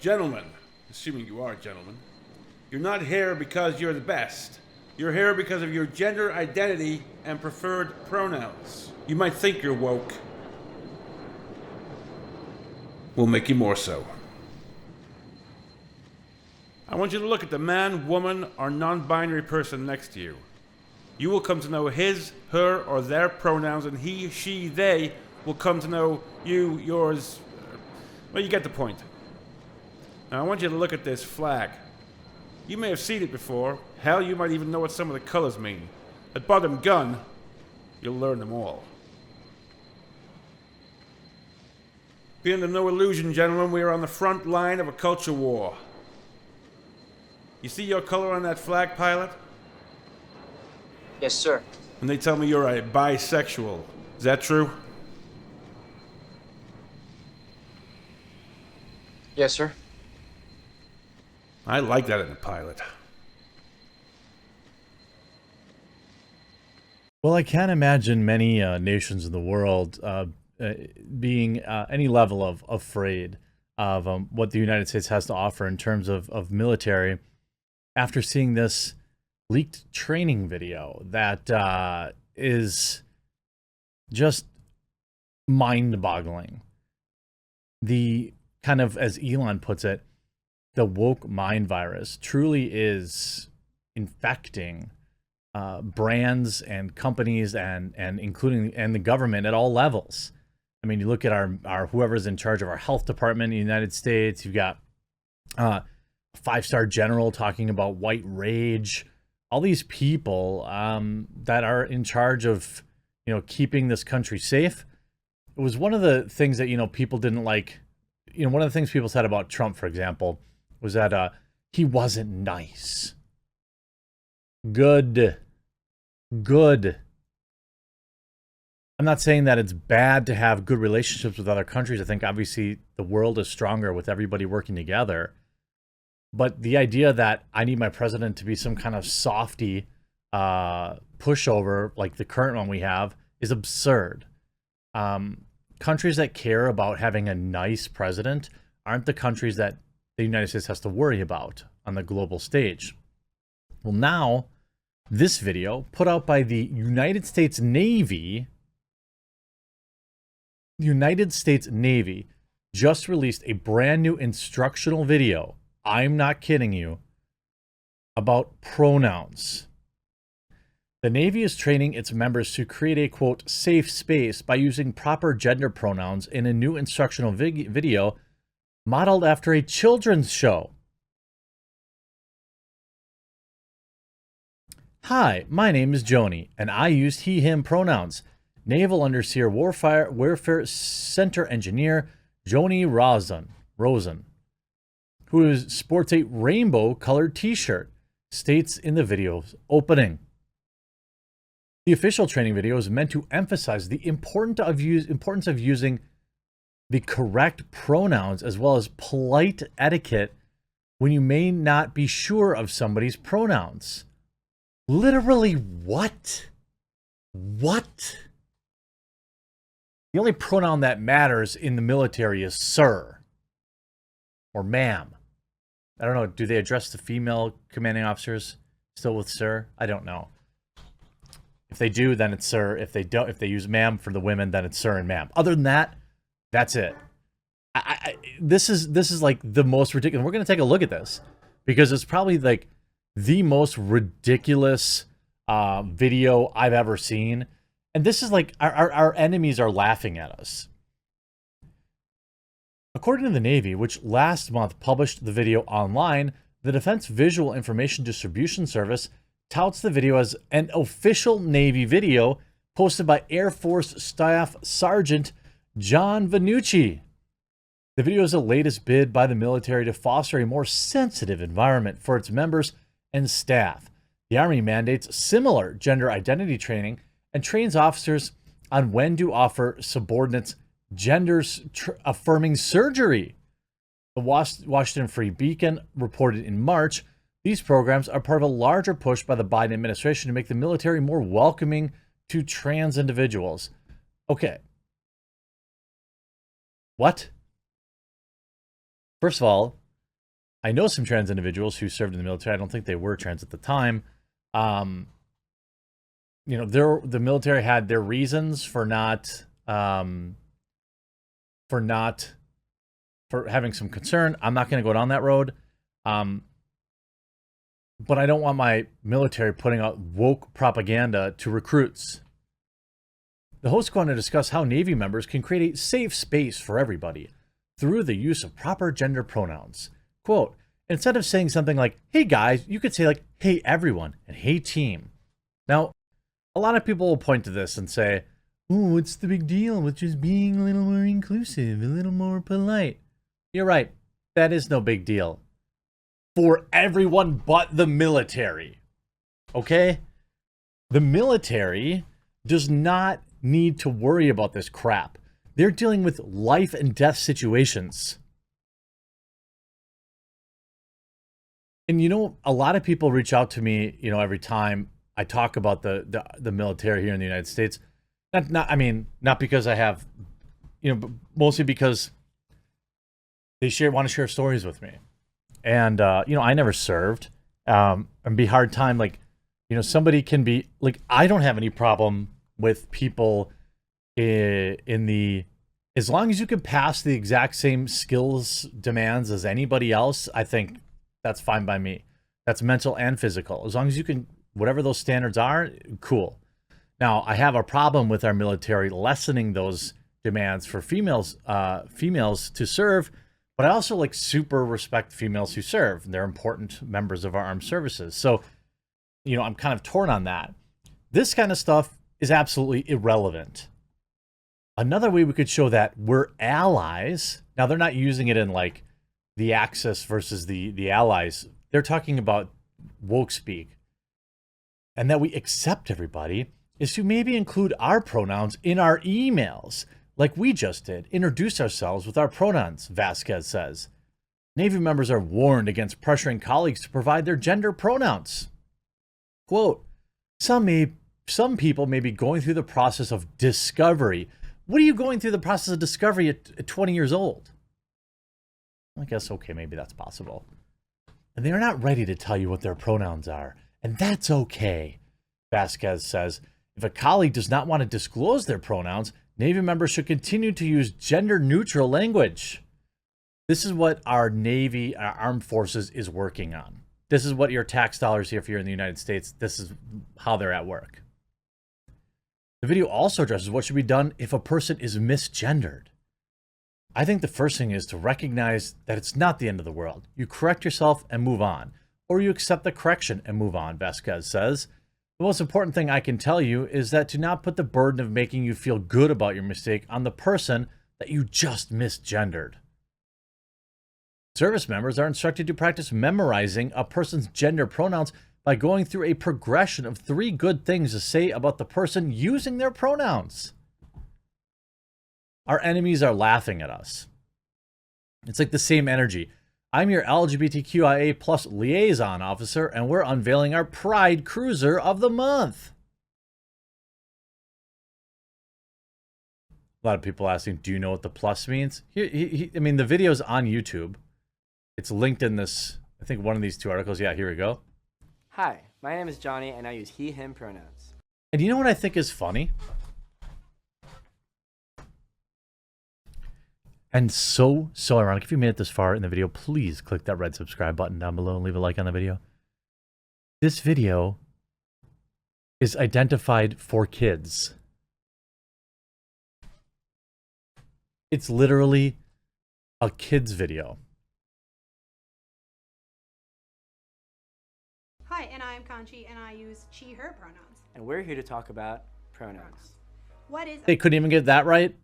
Gentlemen, assuming you are gentlemen, you're not here because you're the best. You're here because of your gender identity and preferred pronouns. You might think you're woke. We'll make you more so. I want you to look at the man, woman, or non-binary person next to you. You will come to know his, her, or their pronouns, and he, she, they will come to know you, yours. Well, you get the point. Now, I want you to look at this flag. You may have seen it before. Hell, you might even know what some of the colors mean. At bottom gun, you'll learn them all. Be under no illusion, gentlemen, we are on the front line of a culture war. You see your color on that flag, pilot? Yes, sir. And they tell me you're a bisexual. Is that true? Yes, sir. I like that in a pilot. Well, I can't imagine many nations in the world being any level of afraid of what the United States has to offer in terms of military after seeing this leaked training video that is just mind-boggling. The kind of, as Elon puts it, the woke mind virus truly is infecting brands and companies and including and the government at all levels. I mean, you look at our whoever's in charge of our health department in the United States. You've got a 5-star general talking about white rage. All these people that are in charge of keeping this country safe. It was one of the things that people didn't like. One of the things people said about Trump, for example, was that he wasn't nice. Good. I'm not saying that it's bad to have good relationships with other countries. I think obviously the world is stronger with everybody working together. But the idea that I need my president to be some kind of softy pushover like the current one we have is absurd. Countries that care about having a nice president aren't the countries that the United States has to worry about on the global stage. Well, now, this video put out by the United States Navy just released a brand new instructional video, I'm not kidding you, about pronouns. The Navy is training its members to create a, quote, safe space by using proper gender pronouns in a new instructional video modeled after a children's show. Hi, my name is Joni, and I use he, him pronouns. Naval Undersea Warfare Center Engineer Joni Rosen, who sports a rainbow-colored t-shirt, states in the video's opening. The official training video is meant to emphasize the importance of using the correct pronouns as well as polite etiquette when you may not be sure of somebody's pronouns. Literally, what? What? The only pronoun that matters in the military is sir or ma'am. I don't know. Do they address the female commanding officers still with sir? I don't know. If they do, then it's sir. If they don't, if they use ma'am for the women, then it's sir and ma'am. Other than that, that's it. This is like the most ridiculous. We're going to take a look at this because it's probably like the most ridiculous video I've ever seen. And this is like our enemies are laughing at us. According to the Navy, which last month published the video online, the Defense Visual Information Distribution Service touts the video as an official Navy video posted by Air Force Staff Sergeant John Vannucci. The video is the latest bid by the military to foster a more sensitive environment for its members and staff. The Army mandates similar gender identity training and trains officers on when to offer subordinates gender-affirming surgery. The Washington Free Beacon reported in March, these programs are part of a larger push by the Biden administration to make the military more welcoming to trans individuals. Okay. What? First of all, I know some trans individuals who served in the military. I don't think they were trans at the time. The military had their reasons for having some concern. I'm not going to go down that road. But I don't want my military putting out woke propaganda to recruits. The host going to discuss how Navy members can create a safe space for everybody through the use of proper gender pronouns. Quote, instead of saying something like, hey guys, you could say like, hey everyone, and hey team. Now, a lot of people will point to this and say, oh, what's the big deal with just being a little more inclusive, a little more polite? You're right. That is no big deal. For everyone but the military. Okay? The military does not need to worry about this crap. They're dealing with life and death situations. And a lot of people reach out to me, every time I talk about the military here in the United States. Not because I have, but mostly because they want to share stories with me. And, I never served. And be hard time, somebody can be, I don't have any problem with people as long as you can pass the exact same skills demands as anybody else, I think that's fine by me. That's mental and physical. As long as you can, whatever those standards are, cool. Now, I have a problem with our military lessening those demands for females to serve, but I also super respect females who serve. They're important members of our armed services. So, I'm kind of torn on that. This kind of stuff is absolutely irrelevant. Another way we could show that we're allies. Now, they're not using it in the Axis versus the allies. They're talking about woke speak. And that we accept everybody is to maybe include our pronouns in our emails, like we just did. Introduce ourselves with our pronouns, Vasquez says. Navy members are warned against pressuring colleagues to provide their gender pronouns. Quote, some people may be going through the process of discovery. What are you going through the process of discovery at 20 years old? I guess, okay, maybe that's possible. And they are not ready to tell you what their pronouns are. And that's okay, Vasquez says. If a colleague does not want to disclose their pronouns, Navy members should continue to use gender-neutral language. This is what our Navy, our armed forces, is working on. This is what your tax dollars here, if you're in the United States, this is how they're at work. The video also addresses what should be done if a person is misgendered. I think the first thing is to recognize that it's not the end of the world. You correct yourself and move on. Or you accept the correction and move on, Vasquez says. The most important thing I can tell you is that to not put the burden of making you feel good about your mistake on the person that you just misgendered. Service members are instructed to practice memorizing a person's gender pronouns by going through a progression of 3 good things to say about the person using their pronouns. Our enemies are laughing at us. It's like the same energy. I'm your LGBTQIA plus liaison officer, and we're unveiling our Pride Cruiser of the Month. A lot of people asking, do you know what the plus means? The video's on YouTube. It's linked in this, I think, one of these 2 articles. Yeah, here we go. Hi, my name is Johnny, and I use he, him pronouns. And you know what I think is funny? And so ironic. If you made it this far in the video, please click that red subscribe button down below and leave a like on the video. This video is identified for kids. It's literally a kid's video. Hi, and I'm Conchi, and I use she, her pronouns. And we're here to talk about pronouns. What is... They couldn't even get that right?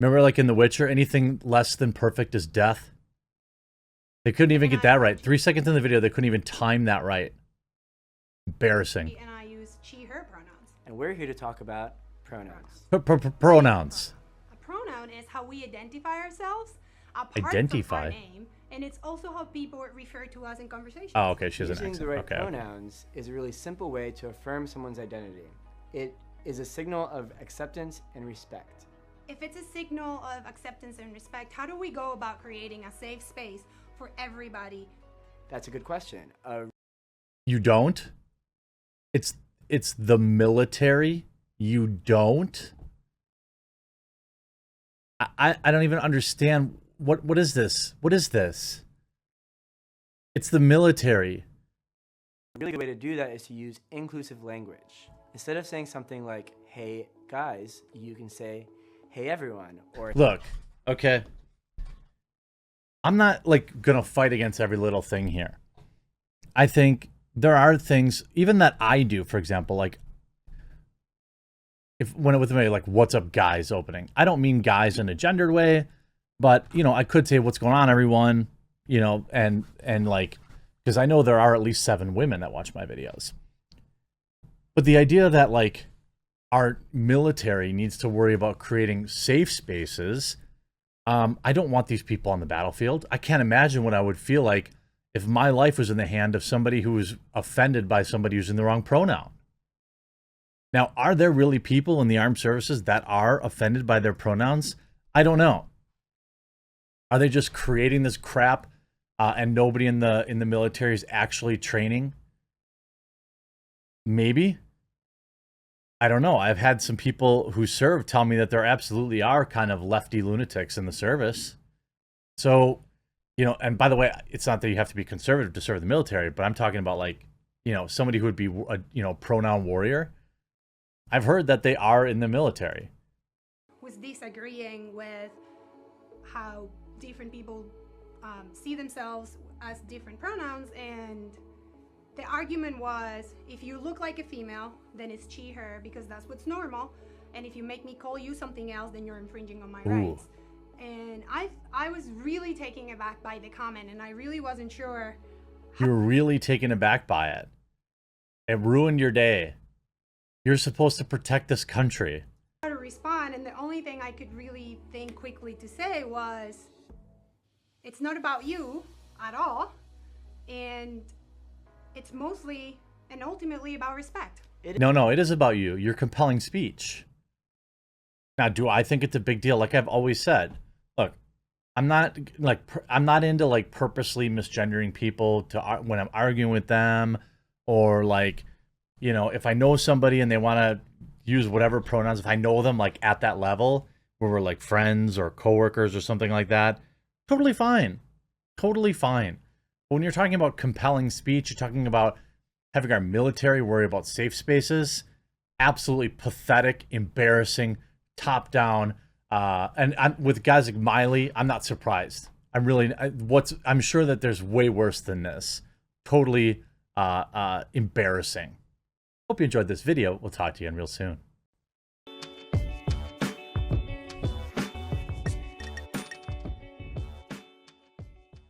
Remember, like in The Witcher, anything less than perfect is death? They couldn't even get that right. 3 seconds in the video, they couldn't even time that right. Embarrassing. And I use she, her pronouns. and we're here to talk about pronouns. Pronouns. A pronoun is how we identify ourselves, apart Identify? from our name, and it's also how people refer to us in conversations. Oh, okay. She has an Using accent. the right Okay. pronouns is a really simple way to affirm someone's identity. It is a signal of acceptance and respect. If it's a signal of acceptance and respect, how do we go about creating a safe space for everybody? That's a good question. You don't? It's the military. You don't? I don't even understand what is this? What is this? It's the military. A really good way to do that is to use inclusive language. Instead of saying something like, hey guys, you can say, hey everyone, or Look, okay. I'm not like gonna fight against every little thing here. I think there are things even that I do, for example, like with me like what's up guys opening. I don't mean guys in a gendered way, but you know, I could say what's going on everyone, you know, and like because I know there are at least 7 women that watch my videos. But the idea that like our military needs to worry about creating safe spaces, I don't want these people on the battlefield. I can't imagine what I would feel like if my life was in the hand of somebody who was offended by somebody using the wrong pronoun. Now, are there really people in the armed services that are offended by their pronouns? I don't know. Are they just creating this crap and nobody in the military is actually training? Maybe. I don't know. I've had some people who serve tell me that there absolutely are kind of lefty lunatics in the service. So, you know, and by the way, it's not that you have to be conservative to serve the military, but I'm talking about like, you know, somebody who would be a, you know, pronoun warrior. I've heard that they are in the military. Was disagreeing with how different people see themselves as different pronouns, and the argument was, if you look like a female, then it's she, her, because that's what's normal. And if you make me call you something else, then you're infringing on my rights. And I was really taken aback by the comment, and I really wasn't sure. You were really taken aback by it. It ruined your day. You're supposed to protect this country. How to respond, and the only thing I could really think quickly to say was, it's not about you at all, and it's mostly and ultimately about respect. No, it is about you. Your compelling speech. Now, do I think it's a big deal? Like I've always said, look, I'm not into like purposely misgendering people when I'm arguing with them, or like, you know, if I know somebody and they want to use whatever pronouns, if I know them like at that level where we're like friends or coworkers or something like that, totally fine. Totally fine. But when you're talking about compelling speech, you're talking about having our military worry about safe spaces, absolutely pathetic, embarrassing, top down. With guys like Miley, I'm not surprised. I'm sure that there's way worse than this. Totally embarrassing. Hope you enjoyed this video. We'll talk to you again real soon.